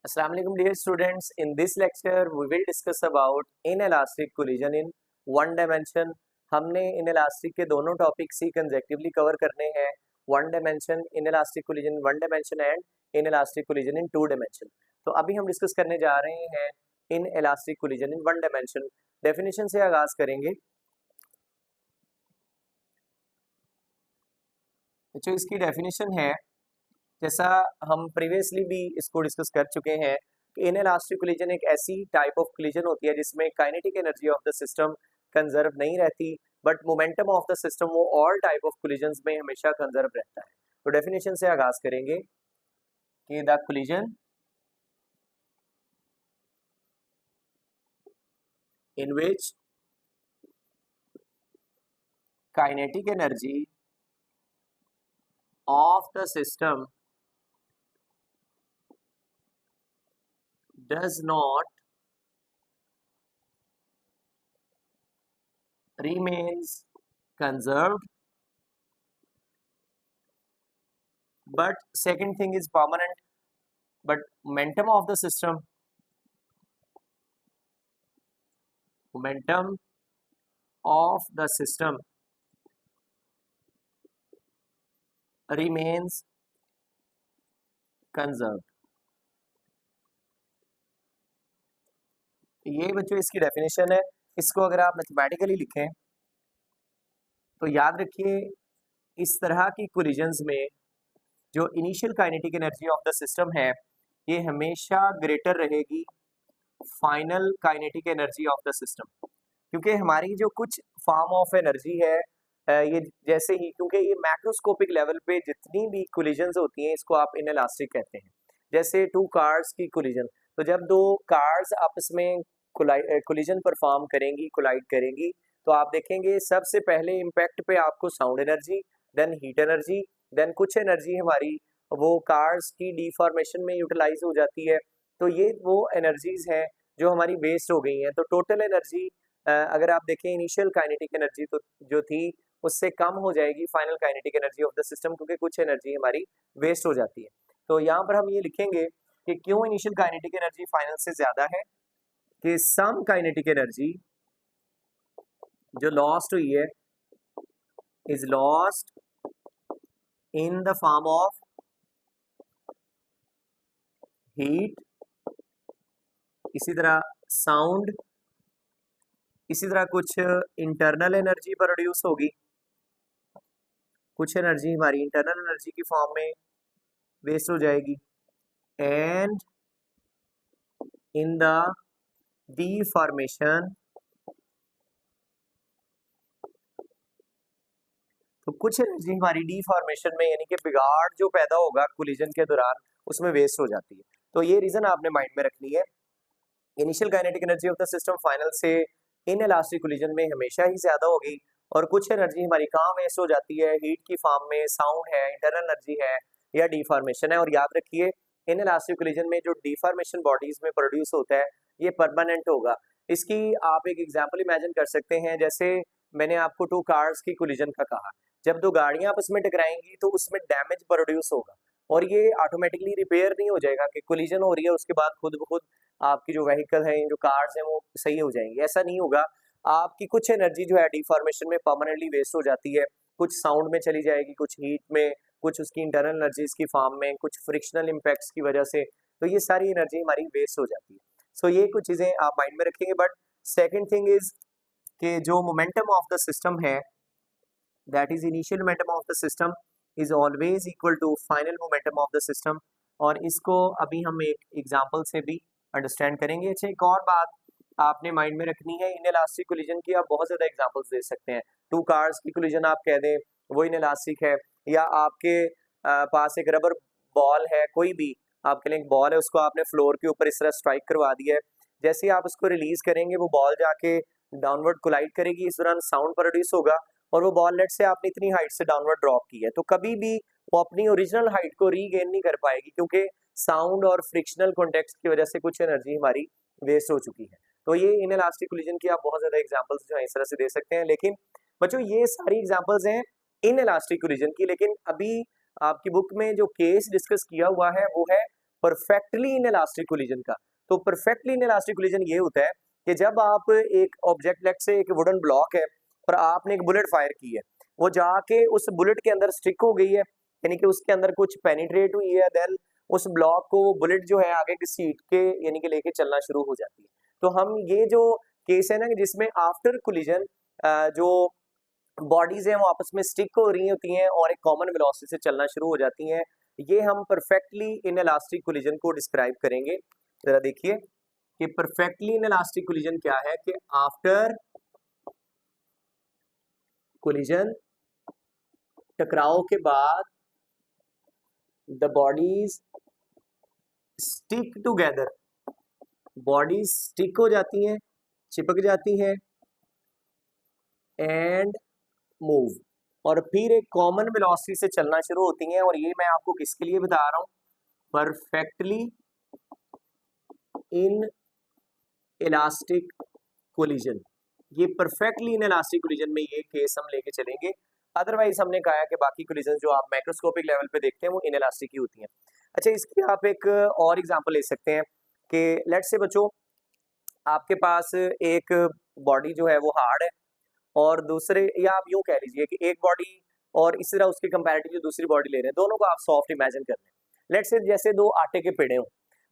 Assalamu alaikum dear students. In this lecture we will discuss about inelastic collision in one dimension. हमने inelastic के दोनों topics ही consecutively cover करने हैं, one dimension, inelastic collision in one dimension and inelastic collision in two dimension. तो अभी हम discuss करने जा रहे हैं inelastic collision in one dimension. Definition से आगाज करेंगे। जो इसकी डेफिनेशन है, जैसा हम प्रीवियसली भी इसको डिस्कस कर चुके हैं कि इनइलास्टिक कोलिजन एक ऐसी टाइप ऑफ कोलिजन होती है जिसमें kinetic energy of the system conserve नहीं रहती, but momentum of the system वो ऑल टाइप ऑफ कोलिजन्स में हमेशा कंजर्व रहता है। तो डेफिनेशन से आगाज करेंगे कि the collision in which kinetic energy of the system does not remains conserved, but second thing is permanent, but momentum of the system remains conserved। ये बच्चों इसकी डेफिनेशन है। इसको अगर आप मैथमेटिकली लिखें तो याद रखिए, इस तरह की कोलिजन्स में जो initial kinetic energy of the system है ये हमेशा ग्रेटर रहेगी final kinetic energy of the system, क्योंकि हमारी जो कुछ फॉर्म ऑफ एनर्जी है ये जैसे ही, क्योंकि ये मैक्रोस्कोपिक लेवल पे जितनी भी कोलिजन्स होती हैं इसको आप इनइलास्टिक कहते हैं। जैसे टू कार्स की कोलिजन, तो जब दो कार्स आपस में कोलिजन परफॉर्म करेंगी, कोलाइड करेंगी, तो आप देखेंगे सबसे पहले इम्पैक्ट पे आपको sound energy, then heat energy, then कुछ एनर्जी हमारी वो कार्स की डिफॉर्मेशन में यूटिलाइज हो जाती है। तो ये वो एनर्जीज हैं जो हमारी वेस्ट हो गई हैं। तो टोटल एनर्जी अगर आप देखें इनिशियल काइनेटिक एनर्जी तो जो थी उससे कम हो जाएगी final kinetic energy of the system, क्योंकि कुछ एनर्जी हमारी वेस्ट हो जाती है। तो यहाँ पर हम ये लिखेंगे कि क्यों इनिशियल काइनेटिक एनर्जी फाइनल से ज्यादा है, कि सम काइनेटिक एनर्जी जो लॉस्ट हुई है is lost in the form of heat, इसी तरह साउंड, इसी तरह कुछ इंटरनल एनर्जी प्रोड्यूस होगी, कुछ एनर्जी हमारी इंटरनल एनर्जी की फॉर्म में वेस्ट हो जाएगी, एंड इन द डिफॉर्मेशन, तो कुछ एनर्जी हमारी डिफॉर्मेशन में यानी कि बिगाड़ जो पैदा होगा कोलिजन के दौरान उसमें वेस्ट हो जाती है। तो ये रीजन आपने माइंड में रखनी है। Initial kinetic energy of the system final से इनइलास्टिक कोलिजन में हमेशा ही ज्यादा होगी, और कुछ एनर्जी हमारी कहाँ वेस्ट हो जाती है, हीट की फॉर्म में, साउंड है, इंटरनल एनर्जी है या डिफॉर्मेशन है। और याद रखिए इनइलास्टिक कोलिजन में जो डिफॉर्मेशन बॉडीज में प्रोड्यूस होता है ये परमानेंट होगा। इसकी आप एक एग्जाम्पल इमेजिन कर सकते हैं, जैसे मैंने आपको टू कार्स की कोलिजन का कहा, जब दो गाड़ियां आपस में टकराएंगी तो उसमें डैमेज प्रोड्यूस होगा, और ये ऑटोमेटिकली रिपेयर नहीं हो जाएगा कि कोलिजन हो रही है उसके बाद खुद ब खुद आपकी जो व्हीकल है, जो कार्स हैं वो सही हो जाएंगी, ऐसा नहीं होगा। आपकी कुछ एनर्जी जो है डिफॉर्मेशन में परमानेंटली वेस्ट हो जाती है, कुछ साउंड में चली जाएगी, कुछ हीट में, कुछ उसकी इंटरनल एनर्जीज की फॉर्म में, कुछ फ्रिक्शनल इम्पैक्ट्स की वजह से, तो ये सारी एनर्जी हमारी वेस्ट हो जाती है। सो ये कुछ चीजें आप माइंड में रखेंगे। बट सेकेंड थिंग इज कि जो मोमेंटम ऑफ द सिस्टम है, that is initial momentum of the system is always equal to final momentum of the system, और इसको अभी हम एक एग्जांपल से भी अंडरस्टैंड करेंगे। अच्छा, एक और बात आपने माइंड में रखनी है, इनइलास्टिक कोलिजन की आप बहुत ज्यादा एग्जांपल्स दे सकते हैं। टू कार्स की कोलिजन आप कह दें वो इनइलास्टिक है, या आपके पास एक रबर बॉल है, कोई भी आपके लिए एक बॉल है, उसको आपने फ्लोर के ऊपर इस तरह स्ट्राइक करवा दिया है, जैसे ही आप उसको रिलीज करेंगे वो बॉल जाके डाउनवर्ड कोलाइड करेगी, इस दौरान साउंड प्रोड्यूस होगा, और वो बॉल लेट से आपने इतनी हाइट से डाउनवर्ड ड्रॉप की है तो कभी भी वो अपनी ओरिजिनल हाइट को रीगेन नहीं कर पाएगी, क्योंकि साउंड और फ्रिक्शनल कॉन्टेक्ट की वजह से कुछ एनर्जी हमारी वेस्ट हो चुकी है। तो ये इनइलास्टिक कोलिजन की आप बहुत ज्यादा एग्जांपल्स जो है इस तरह से दे सकते हैं। लेकिन बच्चों ये सारी एग्जांपल्स हैं इनइलास्टिक कोलिजन की, लेकिन अभी आपकी बुक में जो केस डिस्कस किया हुआ है वो है परफेक्टली इनइलास्टिक कोलिजन का। तो परफेक्टली इनइलास्टिक कोलिजन ये होता है कि जब आप एक ऑब्जेक्ट, लेट से एक वुडन ब्लॉक है और आपने एक बुलेट फायर की है, वो जाके उस बुलेट के अंदर स्टिक हो गई है, यानी कि उसके अंदर कुछ पेनिट्रेट हुई है, देन उस ब्लॉक को बुलेट जो है आगे की सीट के यानी कि लेके चलना शुरू हो जाती है। तो हम ये जो केस है ना कि जिसमें आफ्टर कोलिजन जो बॉडीज हैं वो आपस में स्टिक हो रही होती हैं और एक कॉमन वेलोसिटी से चलना शुरू हो जाती हैं, ये हम परफेक्टली इनइलास्टिक कोलिजन को डिस्क्राइब करेंगे। जरा देखिए कि परफेक्टली इनइलास्टिक कोलिजन क्या है कि आफ्टर कोलिजन, टकराव के बाद the bodies stick together, bodies stick हो जाती हैं, चिपक जाती हैं, एंड मूव, और फिर एक कॉमन वेलोसिटी से चलना शुरू होती हैं। और ये मैं आपको किसके लिए बता रहा हूं, परफेक्टली इन इलास्टिक कोलिजन। ये परफेक्टली इन इलास्टिक कोलिजन में ये केस हम लेके चलेंगे। अदरवाइज हमने कहा कि बाकी कोलिजन जो आप माइक्रोस्कोपिक लेवल पे देखते हैं वो इन इलास्टिक ही होती हैं। अच्छा, इसकी आप एक और एग्जांपल ले सकते हैं कि लेट्स से बच्चों आपके पास एक बॉडी जो है वो हार्ड है और दूसरे, या आप यूं कह लीजिए कि एक बॉडी और इसी तरह उसके कंपैरेटिव जो दूसरी बॉडी ले रहे हैं, दोनों को आप सॉफ्ट इमेजिन कर लें। लेट्स से जैसे दो आटे के पेड़े हों,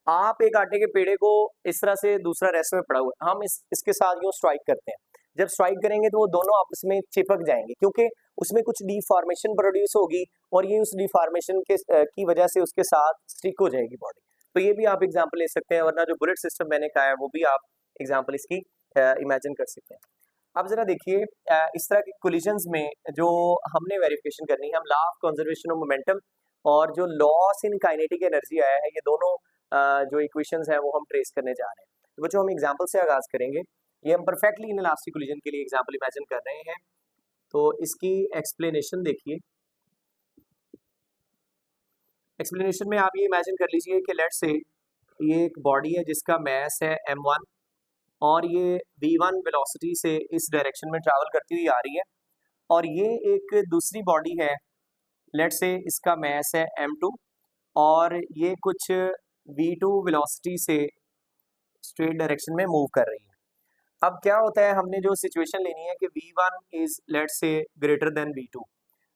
आप एक आटे के पेड़े को इस तरह से दूसरा रेस्ट में पड़ा हुआ है, हम इसके साथ यूं स्ट्राइक करते हैं। जब स्ट्राइक करेंगे तो वो दोनों आपस में चिपक जाएंगे क्योंकि उसमें कुछ डिफॉर्मेशन प्रोड्यूस होगी और ये उस डिफॉर्मेशन के की वजह से उसके साथ स्टिक हो जाएगी बॉडी। तो ये भी आप एग्जांपल ले सकते हैं, वरना जो बुलेट सिस्टम मैंने कहा है वो भी आप एग्जांपल इसकी इमेजिन कर सकते हैं। अब जरा देखिए इस तरह के कोलिजन्स में जो हमने वेरिफिकेशन करनी है, हम law of conservation of momentum और जो लॉस इन काइनेटिक एनर्जी आया है, ये दोनों जो इक्वेशंस हैं वो हम ट्रेस करने जा रहे हैं। तो बच्चों हम एग्जांपल से आगाज करेंगे। ये हम परफेक्टली इनइलास्टिक कोलिजन के लिए एग्जांपल इमेजिन कर रहे हैं। तो इसकी एक्सप्लेनेशन देखिए। एक्सप्लेनेशन में आप ये इमेजिन कर लीजिए कि लेट्स से ये एक बॉडी है जिसका मास है m1 और ये v1 वेलोसिटी से इस डायरेक्शन में ट्रैवल करती हुई आ रही है, और ये एक दूसरी बॉडी है, लेट्स से इसका मास है m2 और ये कुछ v2 वेलोसिटी से स्ट्रेट डायरेक्शन में मूव कर रही है। अब क्या होता है, हमने जो सिचुएशन लेनी है कि v1 is let's say greater than v2।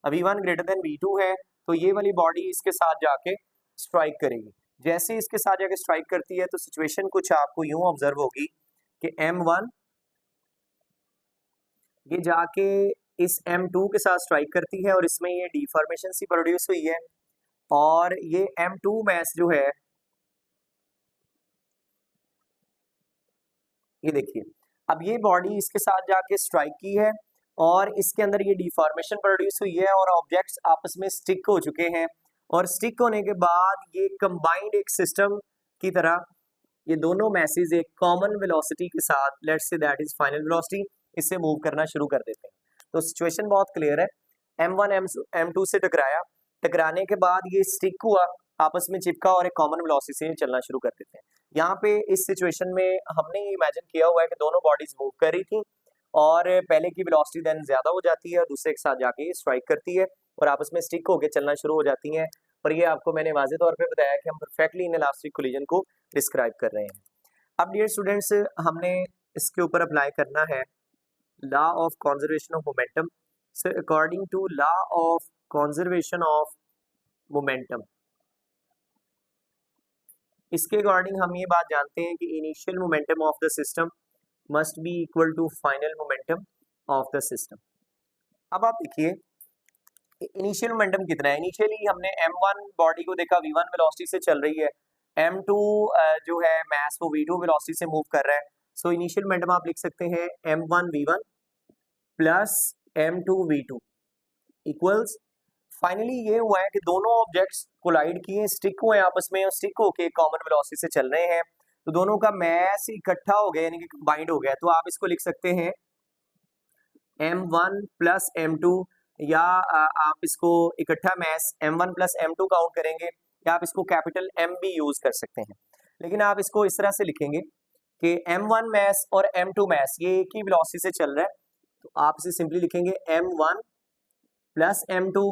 अब v1 ग्रेटर देन v2 है तो ये वाली बॉडी इसके साथ जाके स्ट्राइक करेगी। जैसे इसके साथ जाके स्ट्राइक करती है तो सिचुएशन कुछ आपको यूं ऑब्जर्व होगी कि m1 ये जाके इस m2 के साथ स्ट्राइक करती है और इसमें ये डिफॉर्मेशन सी प्रोड्यूस हुई है, और ये m2 मास जो है, ये देखिए अब ये बॉडी इसके साथ जाके स्ट्राइक की है और इसके अंदर ये डिफॉर्मेशन प्रोड्यूस हुई है और ऑब्जेक्ट्स आपस में स्टिक हो चुके हैं, और स्टिक होने के बाद ये कंबाइंड एक सिस्टम की तरह ये दोनों मैसेज एक कॉमन वेलोसिटी के साथ, let's say that is final velocity, इससे मूव करना शुरू कर देते हैं। तो सिचुएशन बहुत क्लियर है, m1 m2 से टकराया, टकराने के बाद ये स्टिक हुआ, आपस में चिपका और एक कॉमन वेलोसिटी से चलना शुरू कर देते हैं। यहाँ पे इस सिचुएशन में हमने ये इमेजिन किया हुआ है कि दोनों बॉडीज मूव कर रही थी और पहले की वेलोसिटी देन ज्यादा हो जाती है और दूसरे के साथ जाके स्ट्राइक करती है और आपस में स्टिक होकर चलना शुरू हो जाती हैं। और ये आपको मैंने वाज़ेह तौर पे बताया कि हम परफेक्टली इनइलास्टिक कोलिजन को डिस्क्राइब कर रहे हैं। अब डियर स्टूडेंट्स, हमने इसके ऊपर अप्लाई करना है law of conservation of momentum. So according to law of conservation of momentum, इसके अकॉर्डिंग हम ये बात जानते हैं कि initial momentum of the system must be equal to final momentum of the system. अब आप देखिए इनिशियल मोमेंटम कितना है। इनिशियली हमने m1 बॉडी को देखा v1 वेलोसिटी से चल रही है, m2 जो है मास वो v2 वेलोसिटी से मूव कर रहा है। सो इनिशियल मोमेंटम आप लिख सकते हैं m1 v1 plus m2 v2 equals, finally ये हुआ है कि दोनों ऑब्जेक्ट्स कोलाइड किए, स्टिक हुए आपस में और स्टिक होके कॉमन वेलोसिटी से चल रहे हैं, तो दोनों का मास इकट्ठा हो गया यानी कि कंबाइंड हो गया। तो आप इसको लिख सकते हैं m1 प्लस m2, या आप इसको इकट्ठा मास m1 प्लस m2 काउंट करेंगे, या आप इसको कैपिटल M भी यूज कर सकते हैं। लेकिन आप इसको इस तरह से लिखेंगे कि m1 मास और m2 मास ये एक ही वेलोसिटी से चल रहा है, तो आप इसे सिंपली लिखेंगे m1 प्लस m2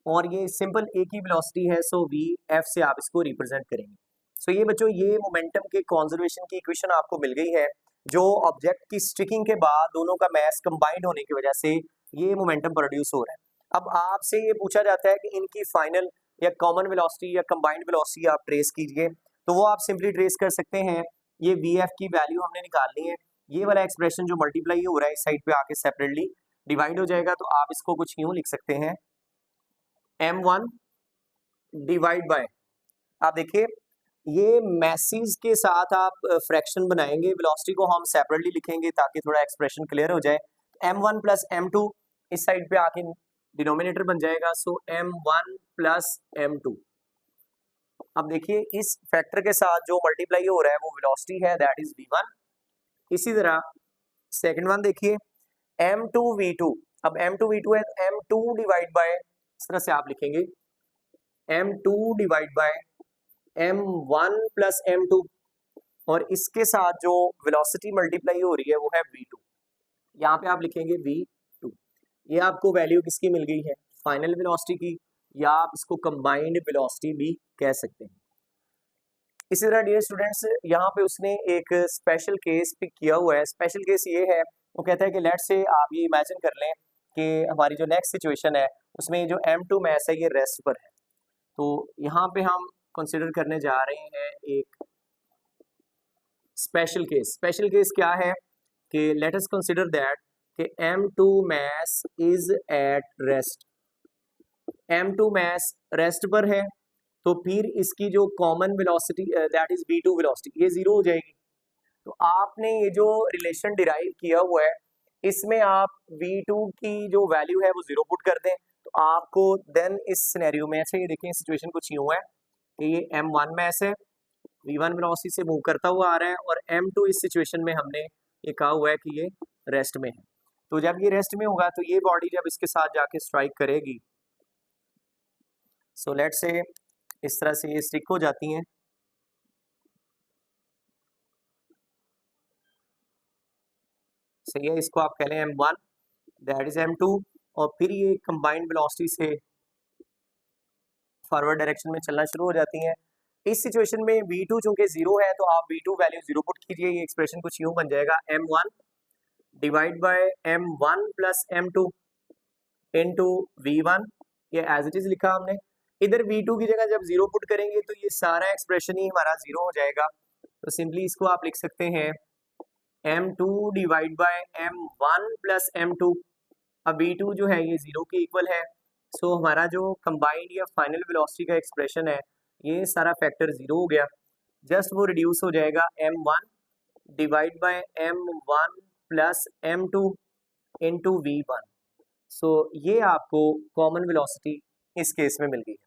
और ये सिंपल एक ही वेलोसिटी है, सो vf से आप इसको रिप्रेजेंट करेंगे। सो ये बच्चों ये मोमेंटम के कॉन्जर्वेशन की इक्वेशन आपको मिल गई है, जो ऑब्जेक्ट की स्टिकिंग के बाद दोनों का मास कंबाइंड होने की वजह से ये मोमेंटम प्रोड्यूस हो रहा है। अब आपसे ये पूछा जाता है कि इनकी फाइनल या कॉमन वेलोसिटी या कंबाइंड वेलोसिटी आप ट्रेस कीजिए, तो वो आप सिंपली ट्रेस कर सकते हैं। ये VF की वैल्यू हमने निकालनी है, ये वाला एक्सप्रेशन जो मल्टीप्लाई हो रहा है इस साइड पे आके सेपरेटली डिवाइड हो जाएगा, तो आप इसको कुछ यूं लिख सकते हैं m1 डिवाइड बाय, आप देखिए ये मैसेज के साथ आप फ्रैक्शन बनाएंगे, वेलोसिटी को हम सेपरेटली लिखेंगे ताकि थोड़ा एक्सप्रेशन क्लियर हो जाए। m1 प्लस m2 इस साइड पे आके डिनोमिनेटर बन जाएगा, सो m1 प्लस m2। अब देखिए इस फैक्टर के साथ जो मल्टीप्लाई हो रहा है वो वेलोसिटी है, दैट इज v1। इसी तरह सेकंड वन देखिए m2 v2, अब m2 v2 है m2 डिवाइड बाय, इस तरह से आप लिखेंगे m2 divide by m1 plus m2, और इसके साथ जो वेलोसिटी मल्टीप्लाई हो रही है वो है v2, यहाँ पे आप लिखेंगे v2। ये आपको वैल्यू किसकी मिल गई है, फाइनल वेलोसिटी की, या आप इसको कंबाइंड वेलोसिटी भी कह सकते हैं। इसी तरह डियर स्टूडेंट्स यहाँ पे उसने एक स्पेशल केस पिक किया हुआ है। स्पेशल केस ये है, वो कहता है कि लेट्स से आप ये इमेजिन कर लें कि हमारी जो नेक्स्ट सिचुएशन है उसमें जो m2 मास है ये रेस्ट पर है, तो यहाँ पे हम कंसिडर करने जा रहे हैं एक स्पेशल केस। स्पेशल केस क्या है कि लेट अस कंसिडर दैट कि m2 mass is at rest, m2 mass rest पर है, तो फिर इसकी जो common velocity that is v2 velocity ये जीरो हो जाएगी। तो आपने ये जो रिलेशन डिराइव किया हुआ है इसमें आप v2 की जो वैल्यू है वो जीरो पुट कर दें, तो आपको देन इस सिनेरियो में, अच्छा ये देखें सिचुएशन कुछ यूं है कि ये m1 मास है, v1 वेलोसिटी से मूव करता हुआ आ रहा है, और m2 इस सिचुएशन में हमने ये कहा हुआ है कि ये रेस्ट में है। तो जब ये रेस्ट में होगा तो ये बॉडी जब इसके साथ जाके स्ट्राइक करेगी, सो लेट्स से इस तरह से ये स्टिक हो जाती हैं, सही है, इसको आप कह लें m1 दैट इज m2, और फिर ये कंबाइंड वेलोसिटी से फॉरवर्ड डायरेक्शन में चलना शुरू हो जाती हैं। इस सिचुएशन में v2 चूंकि जीरो है तो आप v2 वैल्यू जीरो पुट कीजिए, ये एक्सप्रेशन कुछ यूं बन जाएगा m1 divide by m1 plus m2 into v1, ये एज इट इज लिखा हमने। इधर v2 की जगह जब जीरो पुट करेंगे तो ये सारा एक्सप्रेशन ही हमारा जीरो हो जाएगा, तो सिंपली इसको आप लिख सकते हैं m2 divide by m1 plus m2। अब v2 जो है ये जीरो के इक्वल है, सो हमारा जो कंबाइंड या फाइनल वेलोसिटी का एक्सप्रेशन है ये सारा फैक्टर जीरो हो गया, जस्ट वो रिड्यूस हो जाएगा m1 divide by m1 plus m2 into v1। सो ये आपको कॉमन वेलोसिटी इस केस में मिल गई है।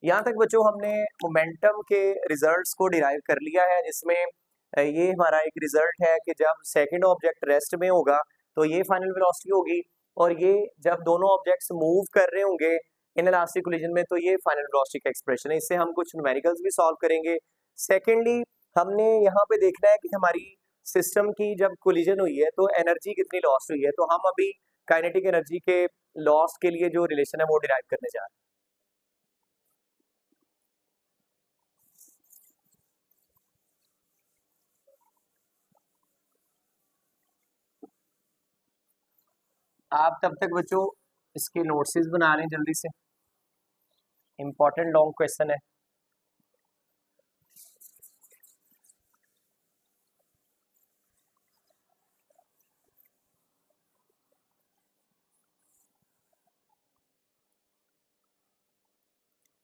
यहाँ तक बच्चों हमने मोमेंटम के रिजल्ट्स को डिराइव कर लिया है, जिसमें ये हमारा एक रिजल्ट है कि जब सेकंड ऑब्जेक्ट रेस्ट में होगा तो ये फाइनल वेलोसिटी होगी, और ये जब दोनों ऑब्जेक्ट्स मूव कर रहे होंगे इन इलास्टिक कोलिजन में तो ये फाइनल वेलोसिटी का एक्सप्रेशन है। इससे हम कुछ न्यूमेरिकल्स भी सॉल्व करेंगे। सेकेंडली हमने यहाँ पे देखना है कि हमारी सिस्टम की जब कोलिजन हुई है तो एनर्जी कितनी लॉस्ट हुई है, तो हम अभी काइनेटिक एनर्जी के लॉस के लिए जो रिलेशन है वो डिराइव करने जा रहे हैं। आप तब तक बच्चों इसके नोट्स बना लें जल्दी से, इंपॉर्टेंट लॉन्ग क्वेश्चन है।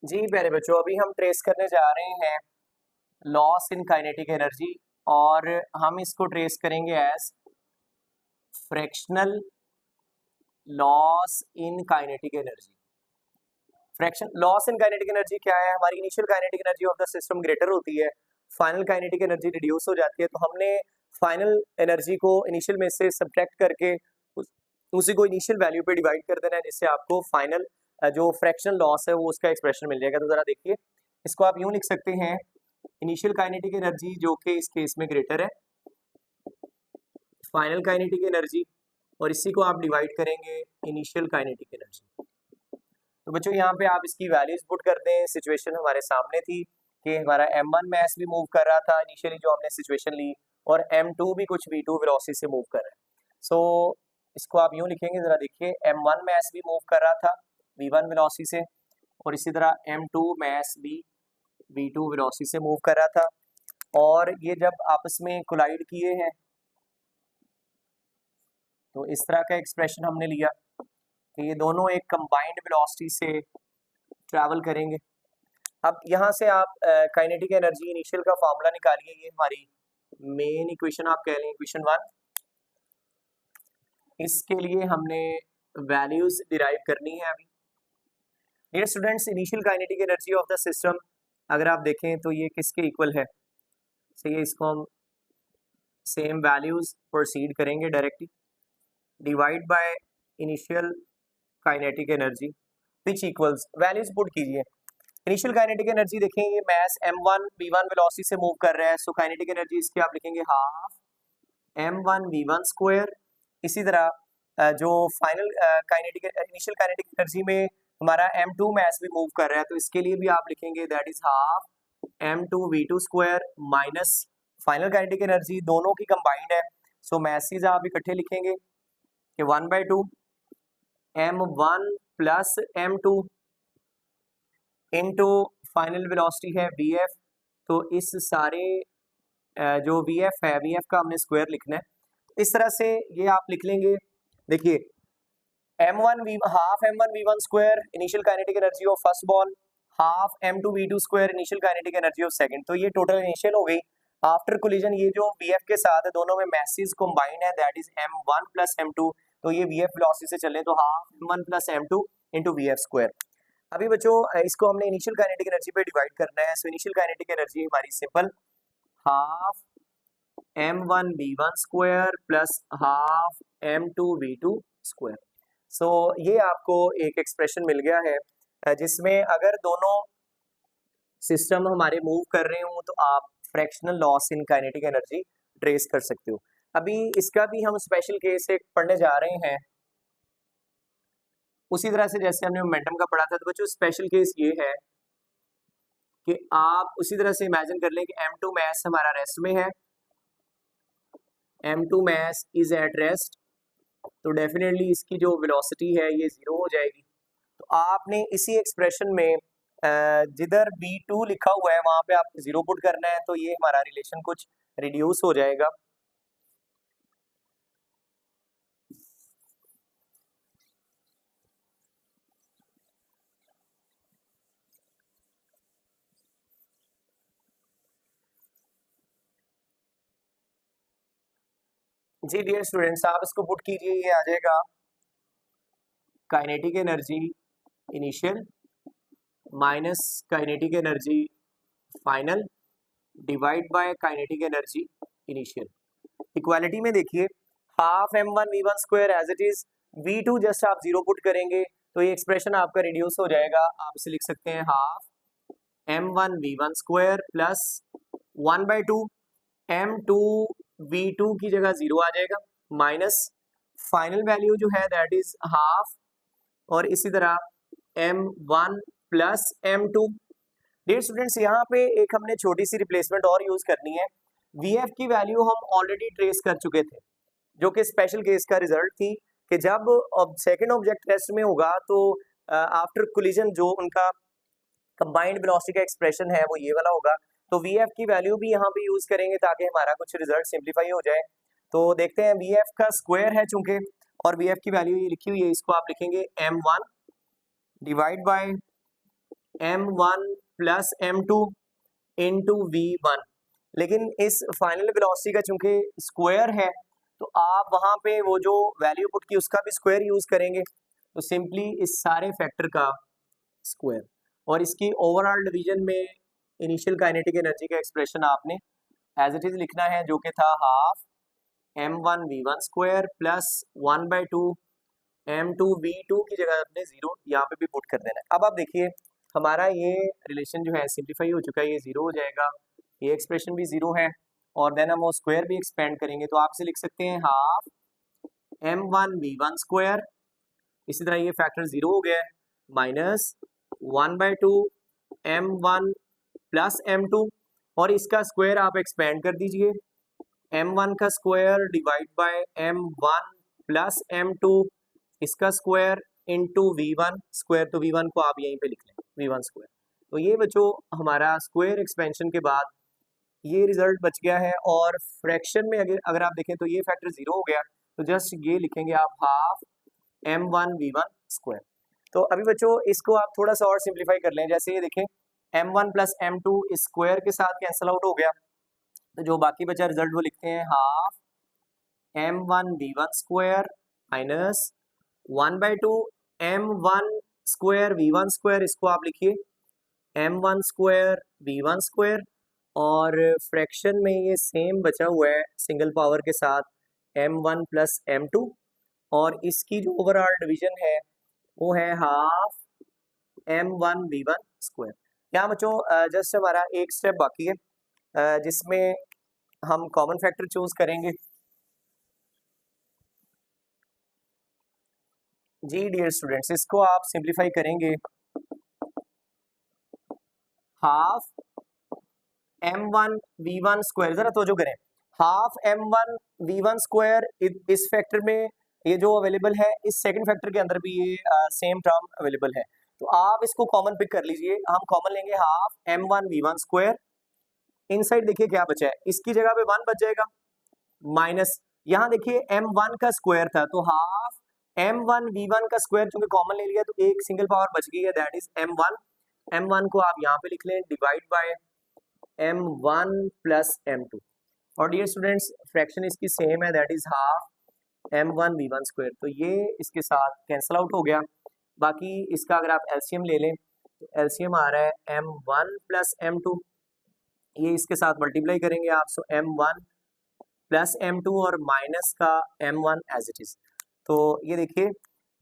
जी प्यारे बच्चों, अभी हम ट्रेस करने जा रहे हैं लॉस इन काइनेटिक एनर्जी, और हम इसको ट्रेस करेंगे as fractional loss in kinetic energy. Fraction loss in kinetic energy क्या है, हमारी initial kinetic energy of the system greater होती है, फाइनल काइनेटिक एनर्जी रिड्यूस हो जाती है, तो हमने फाइनल एनर्जी को इनिशियल में से सब्ट्रैक्ट करके उसी को इनिशियल वैल्यू पे डिवाइड कर देना है, जिससे आपको फाइनल जो फ्रैक्शनल लॉस है वो उसका एक्सप्रेशन मिल जाएगा। तो जरा देखिए, इसको आप यूं लिख सकते हैं, इनिशियल काइनेटिक एनर्जी जो कि इस केस में ग्रेटर है फाइनल काइनेटिक एनर्जी, और इसी को आप डिवाइड करेंगे इनिशियल काइनेटिक एनर्जी। तो बच्चों यहाँ पे आप इसकी वैल्यूज पुट कर दें, सिचुएशन हमारे सामने थी कि हमारा m1 मास भी मूव कर रहा था इनिशियली जो हमने सिचुएशन ली, और m2 भी कुछ v2 वेलोसिटी से मूव कर रहा है। सो इसको आप यूँ लिखेंगे, ज़रा देखिए, m1 मास भी मूव कर रहा था v1 वेलोसिटी से, और इसी तरह m2 मास भी v2 वेलोसिटी से मूव कर रहा था, और ये जब आपस में कोलाइड किए हैं तो इस तरह का एक्सप्रेशन हमने लिया कि ये दोनों एक कंबाइंड वेलोसिटी से ट्रैवल करेंगे। अब यहाँ से आप काइनेटिक एनर्जी इनिशियल का फॉर्मूला निकालिए, ये हमारी मेन इक्वेशन आप कह लें, इक्वेशन 1। इसके लिए हमने वैल्यूज डिराइव करनी है अभी। Dear students, initial kinetic energy of the system अगर आप देखें तो ये किसके इक्वल है, सही है, इसको हम सेम वैल्यूज प्रोसीड करेंगे directly, divide by initial kinetic energy which equals, values put कीजिए। इनिशियल काइनेटिक एनर्जी देखें, ये मास m1 v1 वेलोसिटी से मूव कर रहा है, सो काइनेटिक एनर्जी इसकी आप लिखेंगे हाफ m1 v1 स्क्वायर। इसी तरह जो final kinetic initial kinetic energy में हमारा m2 मास भी मूव कर रहा है, तो इसके लिए भी आप लिखेंगे that is half m2 v2 square minus final kinetic energy, दोनों की कंबाइंड है, सो मैसेज आप इकट्ठे लिखेंगे कि 1/2 m1 plus m2 into final velocity है vf, तो इस सारे जो vf है, vf का हमने स्क्वायर लिखना है। इस तरह से ये आप लिख लेंगे, देखिए half m1 v1 square initial kinetic energy of first ball, half m2 v2 square initial kinetic energy of second, तो ये टोटल इनिशियल हो गई। आफ्टर कोलिजन ये जो vf के साथ है, दोनों में मैसेज कंबाइंड है, that is m1 plus m2, तो ये vf वेलोसिटी से चले तो half m1 plus m2 into vf square. अभी बच्चों इसको हमने इनिशियल काइनेटिक एनर्जी पे डिवाइड करना है, सो इनिशियल काइनेटिक एनर्जी हमारी simple half m1 v1 square plus half m2 v2 square. So ये आपको एक एक्सप्रेशन मिल गया है जिसमें अगर दोनों सिस्टम हमारे मूव कर रहे हों तो आप fractional loss in kinetic energy trace कर सकते हो। अभी इसका भी हम स्पेशल केस एक पढ़ने जा रहे हैं, उसी तरह से जैसे हमने मोमेंटम का पढ़ा था, तो बच्चों स्पेशल केस ये है कि आप उसी तरह से इमेजिन कर लें कि m2 मास हमारा रेस्ट में है, m2 mass is at rest, तो डेफिनेटली इसकी जो वेलोसिटी है ये जीरो हो जाएगी। तो आपने इसी एक्सप्रेशन में जिधर v2 लिखा हुआ है वहां पे आप जीरो पुट करना है, तो ये हमारा रिलेशन कुछ रिड्यूस हो जाएगा। जी डियर स्टूडेंट्स, आप इसको पुट कीजिए, ये आ जाएगा kinetic energy initial minus kinetic energy final divide by kinetic energy initial. Equality में देखिए half m1 v1 square as it is, v2 just आप जीरो पुट करेंगे तो ये एक्सप्रेशन आपका रिड्यूस हो जाएगा। आप इसे लिख सकते हैं half m1 v1 square plus 1/2 m2 v2 की जगह जीरो आ जाएगा, माइनस फाइनल वैल्यू जो है दैट इज हाफ, और इसी तरह m1 plus m2। Dear students, यहाँ पे एक हमने छोटी सी रिप्लेसमेंट और यूज करनी है। vf की वैल्यू हम ऑलरेडी ट्रेस कर चुके थे, जो कि स्पेशल केस का रिजल्ट थी कि जब सेकंड ऑब्जेक्ट रेस्ट में होगा तो आफ्टर कोलिजन जो उनका कंबाइंड वेलोसिटी का एक्सप्रेशन है वो ये वाला होगा। तो vf की वैल्यू भी यहाँ पे यूज करेंगे ताकि हमारा कुछ रिजल्ट सिंप्लीफाई हो जाए। तो देखते हैं, vf का स्क्वायर है चूंकि, और vf की वैल्यू ये लिखी हुई है, इसको आप लिखेंगे m1 divide by m1 plus m2 into v1। लेकिन इस फाइनल वेलोसिटी का चूंकि स्क्वायर है तो आप वहां पे वो जो वैल्यू पुट की उसका भी स्क्वायर यूज करेंगे, तो सिंपली इस सारे फैक्टर का स्क्वायर, और इसकी ओवरऑल डिवीजन में इनिशियल काइनेटिक एनर्जी का एक्सप्रेशन आपने एज इट इज लिखना है, जो कि था half m1 v1 square plus 1/2 m2 v2 की जगह आपने जीरो यहाँ पे भी पुट कर देना है। अब आप देखिए हमारा ये रिलेशन जो है सिंप्लीफाई हो चुका है, ये जीरो हो जाएगा, ये एक्सप्रेशन भी जीरो है, और देन हम वो स्क्वायर भी एक्सपेंड करेंगे, तो आप इसे लिख सकते हैं हाफ m1 v1 स्क्वायर, इसी तरह ये फैक्टर जीरो हो गया है, माइनस 1/2 m1 प्लस m2 और इसका स्क्वायर आप एक्सपेंड कर दीजिए, m1 का square divide by m1 plus m2 इसका स्क्वायर इंटू v1 स्क्वायर, तो v1 को आप यहीं पे लिख लें v1 स्क्वायर। तो ये बच्चों हमारा स्क्वायर एक्सपेंशन के बाद ये रिजल्ट बच गया है। और फ्रैक्शन में अगर आप देखें तो ये फैक्टर 0 हो गया, तो जस्ट ये लिखेंगे आप हाफ m1 v1 स्क्वायर। तो अभी बच्चों इसको आप थोड़ा सा और सिंप्लीफाई कर लें, जैसे ये देखें m1 प्लस m2 स्क्वायर के साथ कैंसिल आउट हो गया, तो जो बाकी बचा रिजल्ट वो लिखते हैं half m1 v1 square minus 1/2 m1 square v1 square, इसको आप लिखिए m1 स्क्वायर v1 स्क्वायर, और फ्रैक्शन में ये सेम बचा हुआ है सिंगल पावर के साथ m1 प्लस m2, और इसकी जो ओवरऑल डिवीजन है वो है हाफ m1 v1 स्क्वायर। यहाँ बच्चों जस्ट हमारा एक स्टेप बाकी है जिसमें हम कॉमन फैक्टर चूज करेंगे। जी डियर स्टूडेंट्स, इसको आप सिंप्लीफाई करेंगे हाफ m1 v1 स्क्वायर, जरा तो जो करें हाफ m1 v1 स्क्वायर, इस फैक्टर में ये जो अवेलेबल है, इस सेकंड फैक्टर के अंदर भी ये सेम टर्म अवेलेबल है, तो आप इसको कॉमन पिक कर लीजिए। हम कॉमन लेंगे half m1 v1 square, inside देखिए क्या बचा है, इसकी जगह पे 1 बच जाएगा, माइनस यहाँ देखिए m1 का स्क्वायर था, तो हाफ m1 v1 का स्क्वायर चूंकि कॉमन ले लिया तो एक सिंगल पावर बच गई है, दैट इज m1 को आप यहाँ पे लिख लें divide by m1 plus m2, और डियर स्टूडेंट्स फ्रैक्शन इसकी सेम है, that is half m1 v1 square, तो ये इसके साथ कैंसिल आउट हो गया। बाकी इसका अगर आप एलसीएम ले लें तो एलसीएम आ रहा है m1 प्लस m2, ये इसके साथ मल्टीप्लाई करेंगे आप, सो m1 प्लस m2 और माइनस का m1 एज इट इज, तो ये देखिए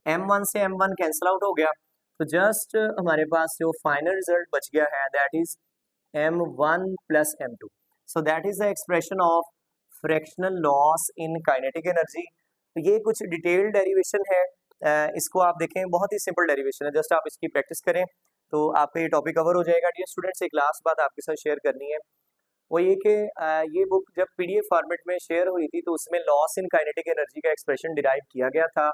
m1 से m1 कैंसिल आउट हो गया, तो जस्ट हमारे पास जो फाइनल रिजल्ट बच गया है that is m1 plus m2। So that is the expression of fractional loss in kinetic energy. तो ये कुछ डिटेल्ड डेरिवेशन है, इसको आप देखें बहुत ही सिंपल डेरिवेशन है, जस्ट आप इसकी प्रैक्टिस करें तो आपका ये टॉपिक कवर हो जाएगा। डियर स्टूडेंट्स एक लास्ट बात आपके साथ शेयर करनी है, वो ये कि ये बुक जब पीडीएफ फॉर्मेट में शेयर हुई थी तो उसमें लॉस इन काइनेटिक एनर्जी का एक्सप्रेशन डिराइव किया गया था।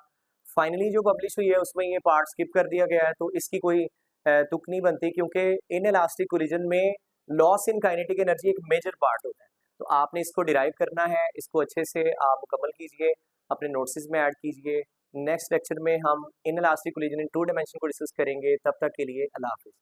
फाइनली जो पब्लिश हुई है उसमें ये पार्ट स्किप कर दिया गया है, तो इसकी कोई तुक नहीं बनती, क्योंकि इन इलास्टिक कोलिजन में लॉस इन काइनेटिक एनर्जी एक मेजर पार्ट होता है। तो आपने इसको डिराइव करना है, इसको अच्छे से आप मुकम्मल कीजिए, अपने नोट्स में ऐड कीजिए। नेक्स्ट लेक्चर में हम in elastic collision in 2 dimension को डिस्कस करेंगे, तब तक के लिए अल्लाह हाफिज़।